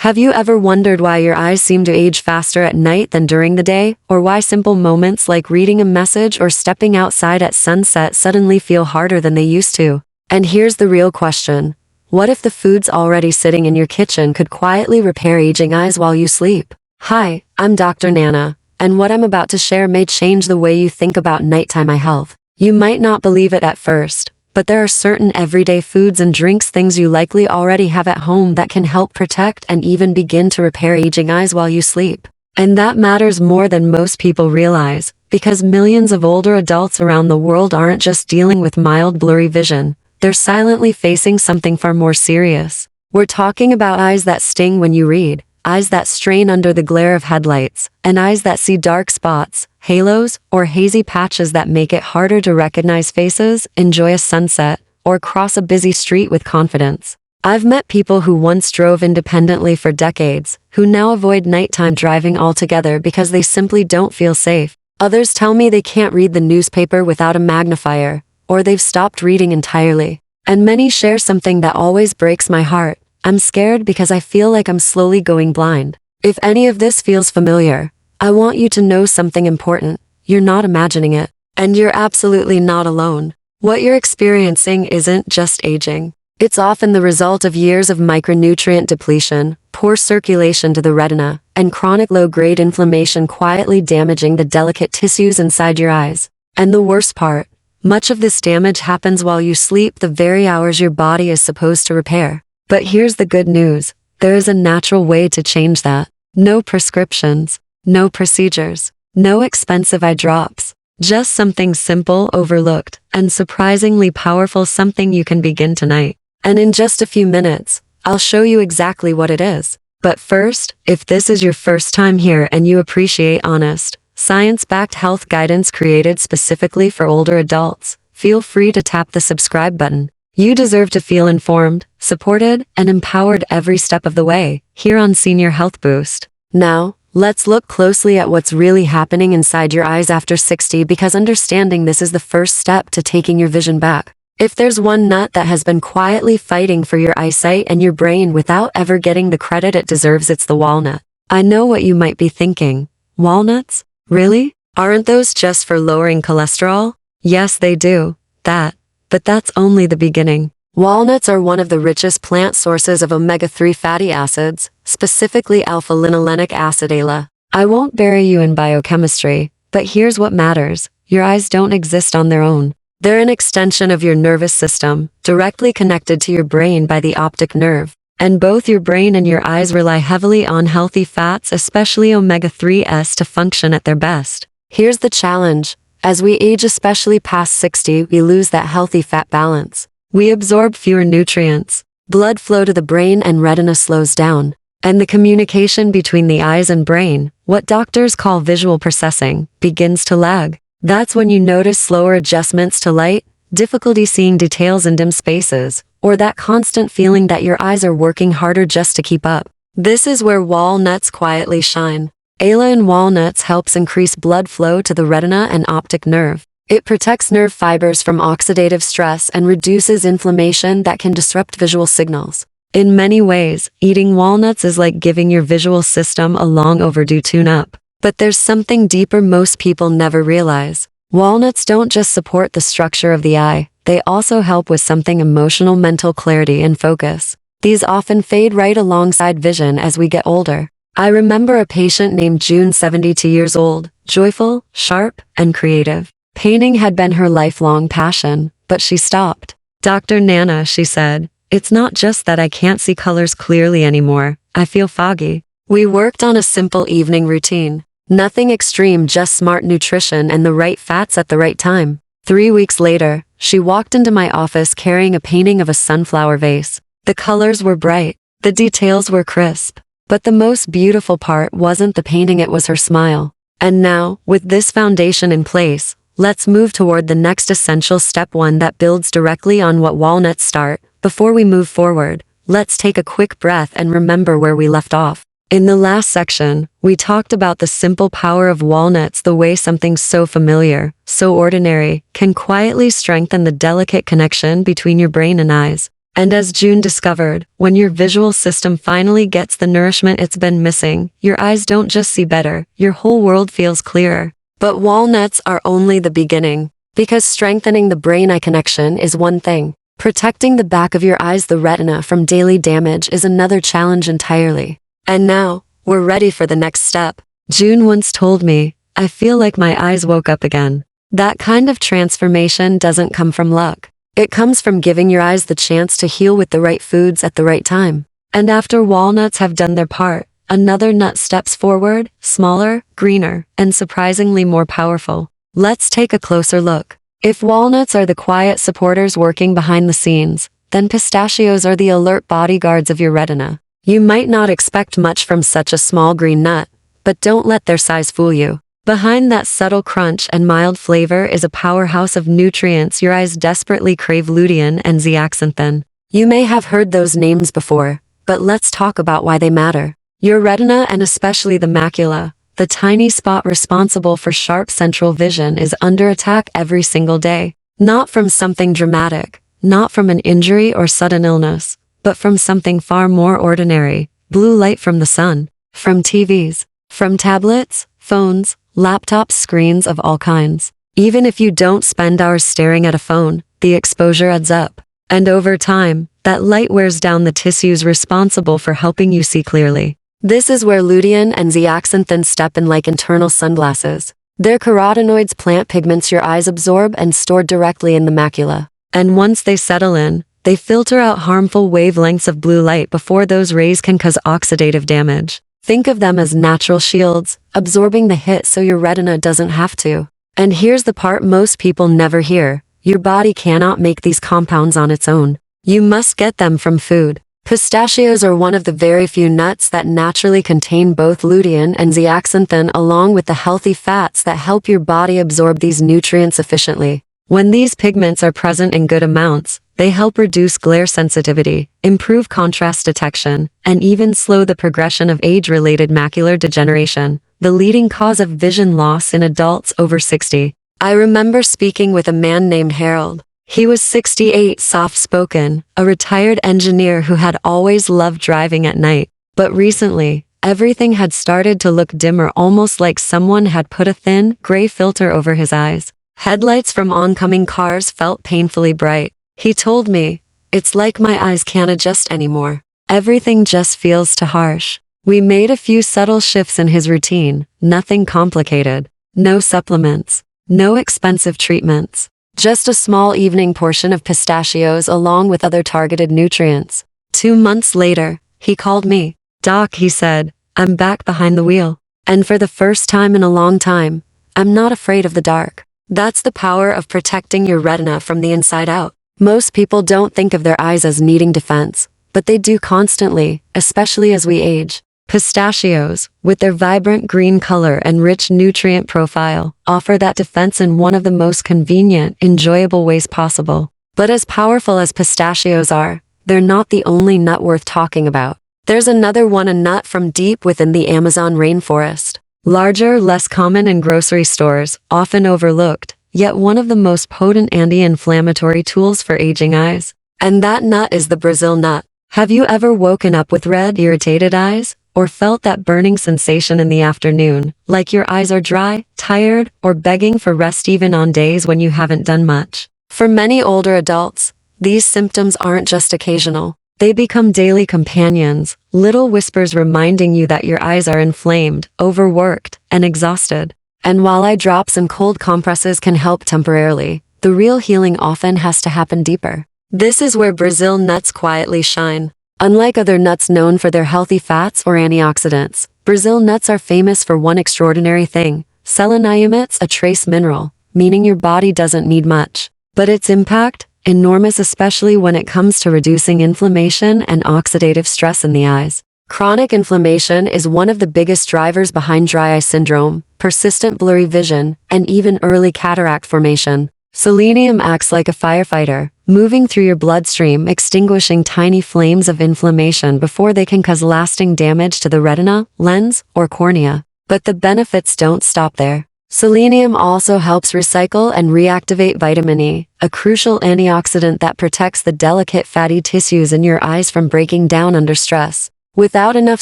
Have you ever wondered why your eyes seem to age faster at night than during the day, or why simple moments like reading a message or stepping outside at sunset suddenly feel harder than they used to? And here's the real question. What if the foods already sitting in your kitchen could quietly repair aging eyes while you sleep? Hi, I'm Dr. Nana, and what I'm about to share may change the way you think about nighttime eye health. You might not believe it at first, but there are certain everyday foods and drinks things you likely already have at home that can help protect and even begin to repair aging eyes while you sleep. And that matters more than most people realize, because millions of older adults around the world aren't just dealing with mild blurry vision, they're silently facing something far more serious. We're talking about eyes that sting when you read, eyes that strain under the glare of headlights, and eyes that see dark spots, halos, or hazy patches that make it harder to recognize faces, enjoy a sunset, or cross a busy street with confidence. I've met people who once drove independently for decades, who now avoid nighttime driving altogether because they simply don't feel safe. Others tell me they can't read the newspaper without a magnifier, or they've stopped reading entirely. And many share something that always breaks my heart. I'm scared because I feel like I'm slowly going blind. If any of this feels familiar, I want you to know something important. You're not imagining it. And you're absolutely not alone. What you're experiencing isn't just aging. It's often the result of years of micronutrient depletion, poor circulation to the retina, and chronic low-grade inflammation quietly damaging the delicate tissues inside your eyes. And the worst part, much of this damage happens while you sleep, the very hours your body is supposed to repair. But here's the good news. There is a natural way to change that. No prescriptions, no procedures, no expensive eye drops. Just something simple, overlooked, and surprisingly powerful, something you can begin tonight. And in just a few minutes, I'll show you exactly what it is. But first, if this is your first time here and you appreciate honest, science-backed health guidance created specifically for older adults, feel free to tap the subscribe button. You deserve to feel informed, supported, and empowered every step of the way, here on Senior Health Boost. Now, let's look closely at what's really happening inside your eyes after 60, because understanding this is the first step to taking your vision back. If there's one nut that has been quietly fighting for your eyesight and your brain without ever getting the credit it deserves, it's the walnut. I know what you might be thinking. Walnuts? Really? Aren't those just for lowering cholesterol? Yes, they do. That. But that's only the beginning. Walnuts are one of the richest plant sources of omega-3 fatty acids, specifically alpha-linolenic acid ALA. I won't bury you in biochemistry, but here's what matters. Your eyes don't exist on their own. They're an extension of your nervous system, directly connected to your brain by the optic nerve. And both your brain and your eyes rely heavily on healthy fats, especially omega-3s, to function at their best. Here's the challenge. As we age, especially past 60, we lose that healthy fat balance. We absorb fewer nutrients. Blood flow to the brain and retina slows down. And the communication between the eyes and brain, what doctors call visual processing, begins to lag. That's when you notice slower adjustments to light, difficulty seeing details in dim spaces, or that constant feeling that your eyes are working harder just to keep up. This is where walnuts quietly shine. ALA in walnuts helps increase blood flow to the retina and optic nerve. It protects nerve fibers from oxidative stress and reduces inflammation that can disrupt visual signals. In many ways, eating walnuts is like giving your visual system a long overdue tune-up. But there's something deeper most people never realize. Walnuts don't just support the structure of the eye, they also help with something emotional, mental clarity and focus. These often fade right alongside vision as we get older. I remember a patient named June, 72 years old, joyful, sharp, and creative. Painting had been her lifelong passion, but she stopped. "Dr. Nana," she said, "it's not just that I can't see colors clearly anymore, I feel foggy." We worked on a simple evening routine. Nothing extreme, just smart nutrition and the right fats at the right time. 3 weeks later, she walked into my office carrying a painting of a sunflower vase. The colors were bright, the details were crisp. But the most beautiful part wasn't the painting, it was her smile. And now, with this foundation in place, let's move toward the next essential step, one that builds directly on what walnuts start. Before we move forward, let's take a quick breath and remember where we left off. In the last section, we talked about the simple power of walnuts, the way something so familiar, so ordinary, can quietly strengthen the delicate connection between your brain and eyes. And as June discovered, when your visual system finally gets the nourishment it's been missing, your eyes don't just see better, your whole world feels clearer. But walnuts are only the beginning. Because strengthening the brain-eye connection is one thing. Protecting the back of your eyes, the retina, from daily damage is another challenge entirely. And now, we're ready for the next step. June once told me, "I feel like my eyes woke up again." That kind of transformation doesn't come from luck. It comes from giving your eyes the chance to heal with the right foods at the right time. And after walnuts have done their part, another nut steps forward, smaller, greener, and surprisingly more powerful. Let's take a closer look. If walnuts are the quiet supporters working behind the scenes, then pistachios are the alert bodyguards of your retina. You might not expect much from such a small green nut, but don't let their size fool you. Behind that subtle crunch and mild flavor is a powerhouse of nutrients your eyes desperately crave: lutein and zeaxanthin. You may have heard those names before, but let's talk about why they matter. Your retina, and especially the macula, the tiny spot responsible for sharp central vision, is under attack every single day. Not from something dramatic, not from an injury or sudden illness, but from something far more ordinary: blue light from the sun, from TVs, from tablets, phones, laptops, screens of all kinds. Even if you don't spend hours staring at a phone, the exposure adds up. And over time, that light wears down the tissues responsible for helping you see clearly. This is where lutein and zeaxanthin step in like internal sunglasses. They're carotenoids, plant pigments your eyes absorb and store directly in the macula. And once they settle in, they filter out harmful wavelengths of blue light before those rays can cause oxidative damage. Think of them as natural shields, absorbing the hit so your retina doesn't have to. And here's the part most people never hear: your body cannot make these compounds on its own. You must get them from food. Pistachios are one of the very few nuts that naturally contain both lutein and zeaxanthin, along with the healthy fats that help your body absorb these nutrients efficiently. When these pigments are present in good amounts, they help reduce glare sensitivity, improve contrast detection, and even slow the progression of age-related macular degeneration, the leading cause of vision loss in adults over 60. I remember speaking with a man named Harold. He was 68, soft-spoken, a retired engineer who had always loved driving at night. But recently, everything had started to look dimmer, almost like someone had put a thin, gray filter over his eyes. Headlights from oncoming cars felt painfully bright. He told me, "It's like my eyes can't adjust anymore. Everything just feels too harsh." We made a few subtle shifts in his routine, nothing complicated. No supplements, no expensive treatments. Just a small evening portion of pistachios along with other targeted nutrients. 2 months later, he called me. "Doc," he said, "I'm back behind the wheel. And for the first time in a long time, I'm not afraid of the dark." That's the power of protecting your retina from the inside out. Most people don't think of their eyes as needing defense, but they do constantly, especially as we age. Pistachios, with their vibrant green color and rich nutrient profile, offer that defense in one of the most convenient, enjoyable ways possible. But as powerful as pistachios are, they're not the only nut worth talking about. There's another one, a nut from deep within the Amazon rainforest. Larger, less common in grocery stores, often overlooked, yet one of the most potent anti-inflammatory tools for aging eyes. And that nut is the Brazil nut. Have you ever woken up with red, irritated eyes? Or felt that burning sensation in the afternoon, like your eyes are dry, tired, or begging for rest even on days when you haven't done much? For many older adults, these symptoms aren't just occasional. They become daily companions, little whispers reminding you that your eyes are inflamed, overworked, and exhausted. And while eye drops and cold compresses can help temporarily, the real healing often has to happen deeper. This is where Brazil nuts quietly shine. Unlike other nuts known for their healthy fats or antioxidants, Brazil nuts are famous for one extraordinary thing: selenium, a trace mineral, meaning your body doesn't need much. But its impact? Enormous, especially when it comes to reducing inflammation and oxidative stress in the eyes. Chronic inflammation is one of the biggest drivers behind dry eye syndrome, persistent blurry vision, and even early cataract formation. Selenium acts like a firefighter, moving through your bloodstream, extinguishing tiny flames of inflammation before they can cause lasting damage to the retina, lens, or cornea. But the benefits don't stop there. Selenium also helps recycle and reactivate vitamin E, a crucial antioxidant that protects the delicate fatty tissues in your eyes from breaking down under stress. Without enough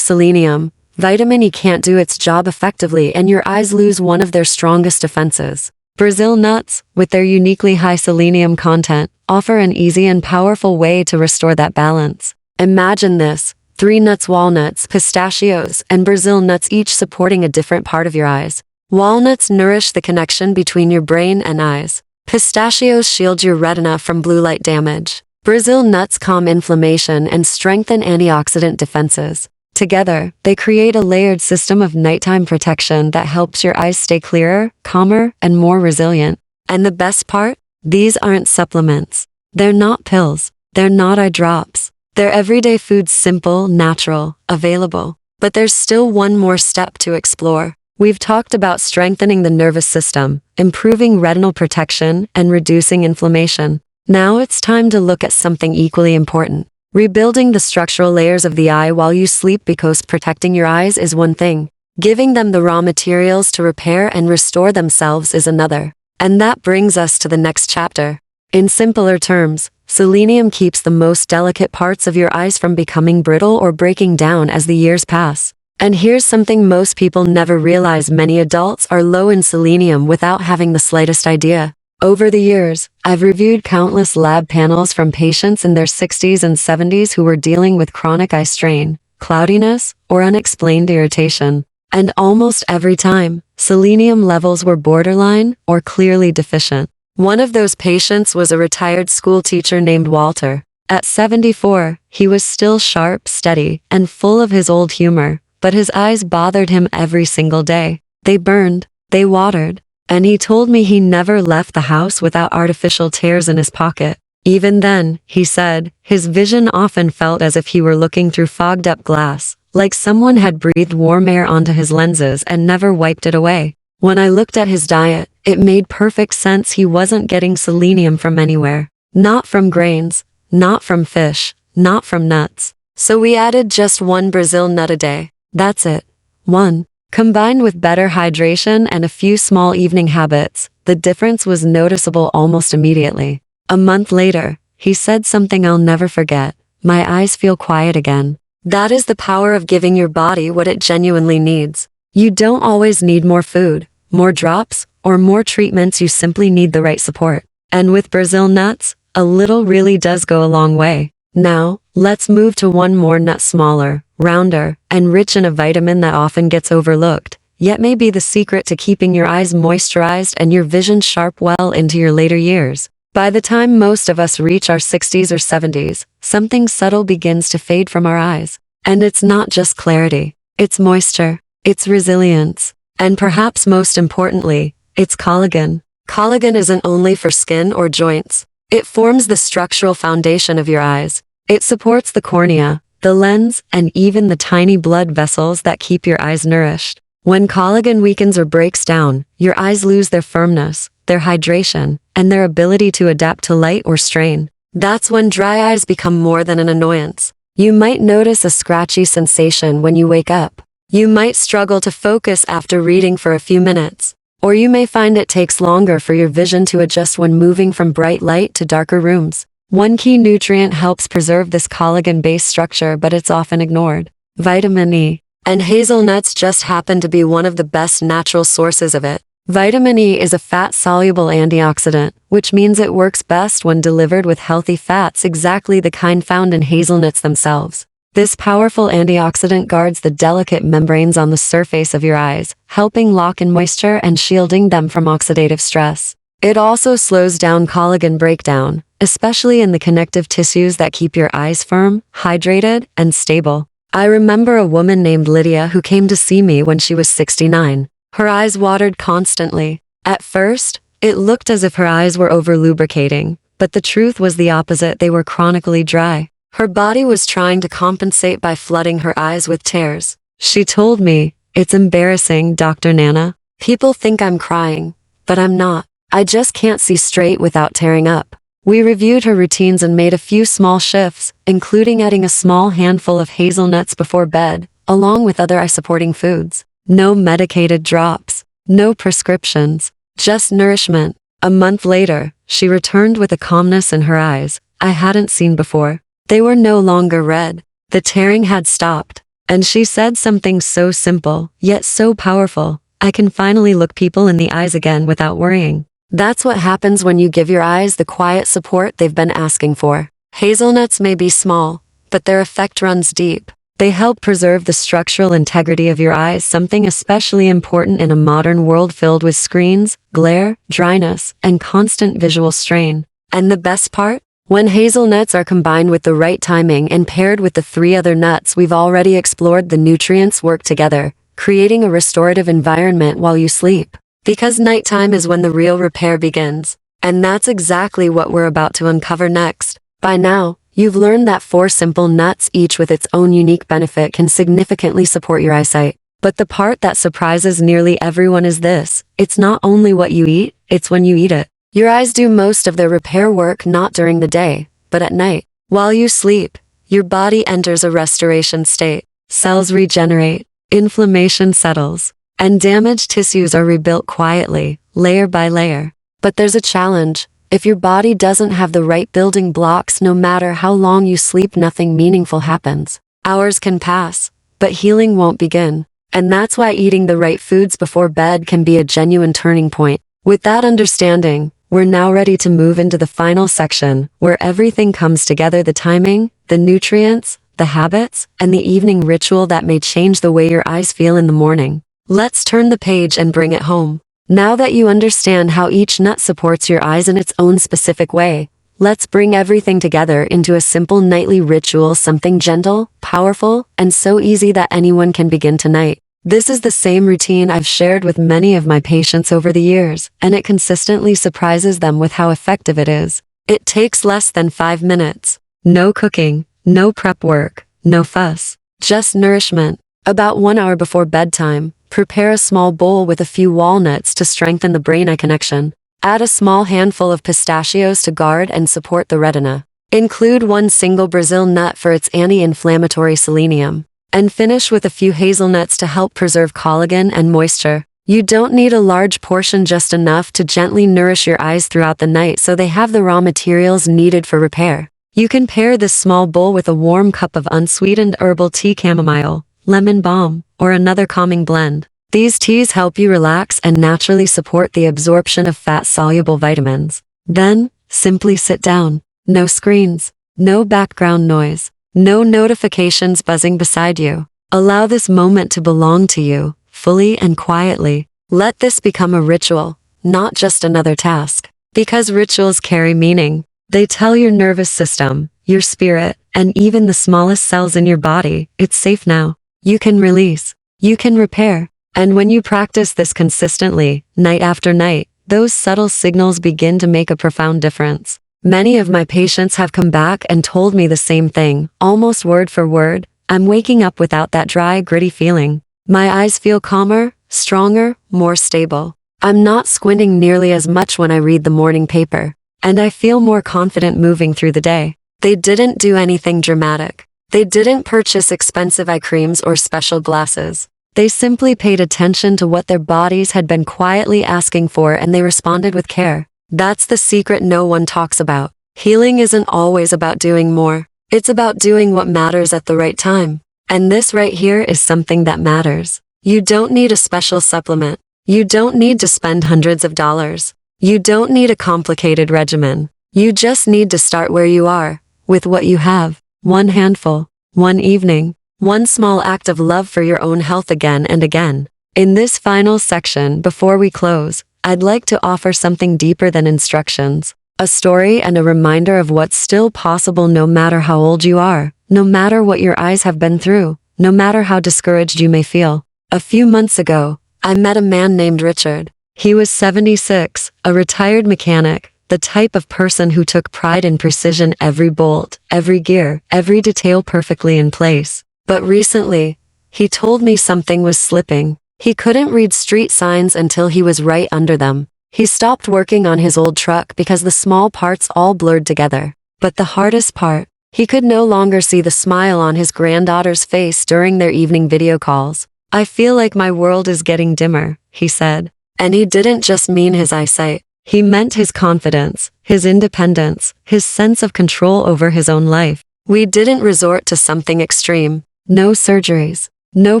selenium, vitamin E can't do its job effectively and your eyes lose one of their strongest defenses. Brazil nuts, with their uniquely high selenium content, offer an easy and powerful way to restore that balance. Imagine this: 3 nuts, walnuts, pistachios, and Brazil nuts, each supporting a different part of your eyes. Walnuts nourish the connection between your brain and eyes. Pistachios shield your retina from blue light damage. Brazil nuts calm inflammation and strengthen antioxidant defenses. Together, they create a layered system of nighttime protection that helps your eyes stay clearer, calmer, and more resilient. And the best part? These aren't supplements. They're not pills. They're not eye drops. They're everyday foods, simple, natural, available. But there's still one more step to explore. We've talked about strengthening the nervous system, improving retinal protection, and reducing inflammation. Now it's time to look at something equally important: rebuilding the structural layers of the eye while you sleep, because protecting your eyes is one thing. Giving them the raw materials to repair and restore themselves is another. And that brings us to the next chapter. In simpler terms, selenium keeps the most delicate parts of your eyes from becoming brittle or breaking down as the years pass. And here's something most people never realize: many adults are low in selenium without having the slightest idea. Over the years, I've reviewed countless lab panels from patients in their 60s and 70s who were dealing with chronic eye strain, cloudiness, or unexplained irritation. And almost every time, selenium levels were borderline or clearly deficient. One of those patients was a retired school teacher named Walter. At 74, he was still sharp, steady, and full of his old humor. But his eyes bothered him every single day. They burned, they watered, and he told me he never left the house without artificial tears in his pocket. Even then, he said, his vision often felt as if he were looking through fogged-up glass, like someone had breathed warm air onto his lenses and never wiped it away. When I looked at his diet, it made perfect sense. He wasn't getting selenium from anywhere. Not from grains, not from fish, not from nuts. So we added just 1 Brazil nut a day. That's it. 1. Combined with better hydration and a few small evening habits, the difference was noticeable almost immediately. A month later, he said something I'll never forget: "My eyes feel quiet again." That is the power of giving your body what it genuinely needs. You don't always need more food, more drops, or more treatments. You simply need the right support. And with Brazil nuts, a little really does go a long way. Now, let's move to one more nut, smaller, rounder, and rich in a vitamin that often gets overlooked, yet may be the secret to keeping your eyes moisturized and your vision sharp well into your later years. By the time most of us reach our 60s or 70s, something subtle begins to fade from our eyes. And it's not just clarity. It's moisture. It's resilience. And perhaps most importantly, it's collagen. Collagen isn't only for skin or joints. It forms the structural foundation of your eyes. It supports the cornea, the lens, and even the tiny blood vessels that keep your eyes nourished. When collagen weakens or breaks down, your eyes lose their firmness, their hydration, and their ability to adapt to light or strain. That's when dry eyes become more than an annoyance. You might notice a scratchy sensation when you wake up. You might struggle to focus after reading for a few minutes. Or you may find it takes longer for your vision to adjust when moving from bright light to darker rooms. One key nutrient helps preserve this collagen-based structure, but it's often ignored: vitamin E. And hazelnuts just happen to be one of the best natural sources of it. Vitamin E is a fat-soluble antioxidant, which means it works best when delivered with healthy fats, exactly the kind found in hazelnuts themselves. This powerful antioxidant guards the delicate membranes on the surface of your eyes, helping lock in moisture and shielding them from oxidative stress. It also slows down collagen breakdown, especially in the connective tissues that keep your eyes firm, hydrated, and stable. I remember a woman named Lydia who came to see me when she was 69. Her eyes watered constantly. At first, it looked as if her eyes were over-lubricating, but the truth was the opposite: they were chronically dry. Her body was trying to compensate by flooding her eyes with tears. She told me, "It's embarrassing, Dr. Nana. People think I'm crying, but I'm not. I just can't see straight without tearing up." We reviewed her routines and made a few small shifts, including adding a small handful of hazelnuts before bed, along with other eye-supporting foods. No medicated drops. No prescriptions, just nourishment. A month later, she returned with a calmness in her eyes I hadn't seen before. They were no longer red. The tearing had stopped. And she said something so simple, yet so powerful. I can finally look people in the eyes again without worrying. That's what happens when you give your eyes the quiet support they've been asking for. Hazelnuts may be small, but their effect runs deep. They help preserve the structural integrity of your eyes, something especially important in a modern world filled with screens, glare, dryness, and constant visual strain. And the best part? When hazelnuts are combined with the right timing and paired with the 3 other nuts we've already explored, the nutrients work together, creating a restorative environment while you sleep. Because nighttime is when the real repair begins. And that's exactly what we're about to uncover next. By now, you've learned that 4 simple nuts, each with its own unique benefit, can significantly support your eyesight. But the part that surprises nearly everyone is this: it's not only what you eat, it's when you eat it. Your eyes do most of their repair work not during the day, but at night. While you sleep, your body enters a restoration state. Cells regenerate, inflammation settles, and damaged tissues are rebuilt quietly, layer by layer. But there's a challenge. If your body doesn't have the right building blocks, no matter how long you sleep, nothing meaningful happens. Hours can pass, but healing won't begin. And that's why eating the right foods before bed can be a genuine turning point. With that understanding, we're now ready to move into the final section, where everything comes together: the timing, the nutrients, the habits, and the evening ritual that may change the way your eyes feel in the morning. Let's turn the page and bring it home. Now that you understand how each nut supports your eyes in its own specific way, let's bring everything together into a simple nightly ritual, something gentle, powerful, and so easy that anyone can begin tonight. This is the same routine I've shared with many of my patients over the years, and it consistently surprises them with how effective it is. It takes less than 5 minutes. No cooking, no prep work, no fuss. Just nourishment. About 1 hour before bedtime, prepare a small bowl with a few walnuts to strengthen the brain-eye connection. Add a small handful of pistachios to guard and support the retina. Include 1 single Brazil nut for its anti-inflammatory selenium. And finish with a few hazelnuts to help preserve collagen and moisture. You don't need a large portion, just enough to gently nourish your eyes throughout the night so they have the raw materials needed for repair. You can pair this small bowl with a warm cup of unsweetened herbal tea, chamomile, lemon balm, or another calming blend. These teas help you relax and naturally support the absorption of fat-soluble vitamins. Then, simply sit down. No screens, no background noise. No notifications buzzing beside you. Allow this moment to belong to you, fully and quietly. Let this become a ritual, not just another task. Because rituals carry meaning. They tell your nervous system, your spirit, and even the smallest cells in your body, it's safe now. You can release. You can repair. And when you practice this consistently, night after night, those subtle signals begin to make a profound difference. Many of my patients have come back and told me the same thing, almost word for word. I'm waking up without that dry, gritty feeling. My eyes feel calmer, stronger, more stable. I'm not squinting nearly as much when I read the morning paper. And I feel more confident moving through the day. They didn't do anything dramatic. They didn't purchase expensive eye creams or special glasses. They simply paid attention to what their bodies had been quietly asking for, and they responded with care. That's the secret no one talks about. Healing isn't always about doing more. It's about doing what matters at the right time. And this right here is something that matters. You don't need a special supplement. You don't need to spend hundreds of dollars. You don't need a complicated regimen. You just need to start where you are, with what you have. 1 handful, 1 evening, 1 small act of love for your own health again and again. In this final section, before we close, I'd like to offer something deeper than instructions. A story and a reminder of what's still possible, no matter how old you are, no matter what your eyes have been through, no matter how discouraged you may feel. A few months ago, I met a man named Richard. He was 76, a retired mechanic, the type of person who took pride in precision, every bolt, every gear, every detail perfectly in place. But recently, he told me something was slipping. He couldn't read street signs until he was right under them. He stopped working on his old truck because the small parts all blurred together. But the hardest part, he could no longer see the smile on his granddaughter's face during their evening video calls. I feel like my world is getting dimmer, he said. And he didn't just mean his eyesight. He meant his confidence, his independence, his sense of control over his own life. We didn't resort to something extreme. No surgeries, no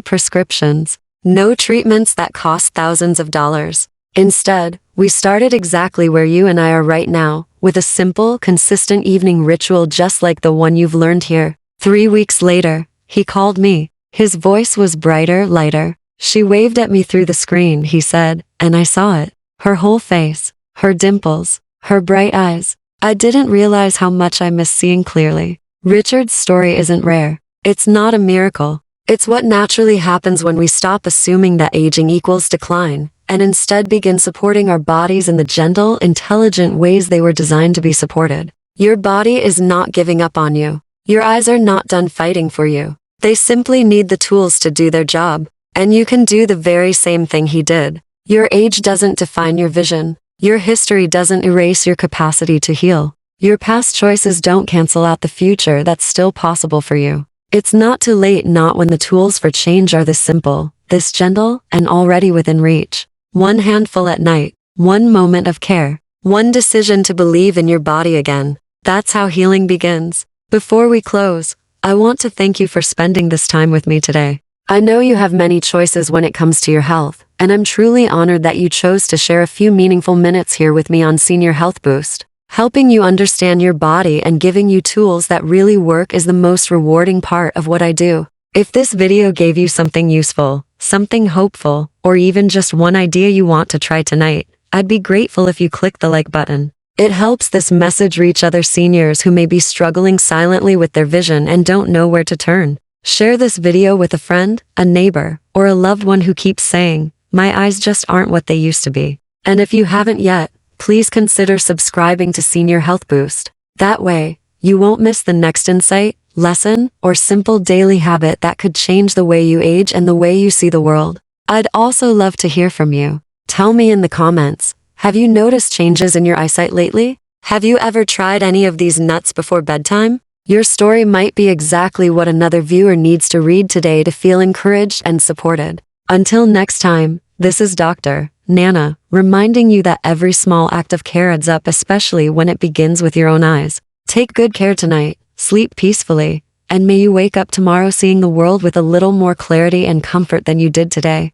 prescriptions, no treatments that cost thousands of dollars. Instead, we started exactly where you and I are right now, with a simple, consistent evening ritual just like the one you've learned here. 3 weeks later, he called me. His voice was brighter, lighter. She waved at me through the screen, he said, and I saw it. Her whole face, her dimples, her bright eyes. I didn't realize how much I missed seeing clearly. Richard's story isn't rare. It's not a miracle. It's what naturally happens when we stop assuming that aging equals decline, and instead begin supporting our bodies in the gentle, intelligent ways they were designed to be supported. Your body is not giving up on you. Your eyes are not done fighting for you. They simply need the tools to do their job. And you can do the very same thing he did. Your age doesn't define your vision. Your history doesn't erase your capacity to heal. Your past choices don't cancel out the future that's still possible for you. It's not too late, not when the tools for change are this simple, this gentle, and already within reach. One handful at night, one moment of care, one decision to believe in your body again. That's how healing begins. Before we close, I want to thank you for spending this time with me today. I know you have many choices when it comes to your health, and I'm truly honored that you chose to share a few meaningful minutes here with me on Senior Health Boost. Helping you understand your body and giving you tools that really work is the most rewarding part of what I do. If this video gave you something useful, something hopeful, or even just one idea you want to try tonight, I'd be grateful if you click the like button. It helps this message reach other seniors who may be struggling silently with their vision and don't know where to turn. Share this video with a friend, a neighbor, or a loved one who keeps saying, "My eyes just aren't what they used to be." And if you haven't yet, please consider subscribing to Senior Health Boost. That way, you won't miss the next insight, lesson, or simple daily habit that could change the way you age and the way you see the world. I'd also love to hear from you. Tell me in the comments, have you noticed changes in your eyesight lately? Have you ever tried any of these nuts before bedtime? Your story might be exactly what another viewer needs to read today to feel encouraged and supported. Until next time, this is Dr. Nana, reminding you that every small act of care adds up, especially when it begins with your own eyes. Take good care tonight, sleep peacefully, and may you wake up tomorrow seeing the world with a little more clarity and comfort than you did today.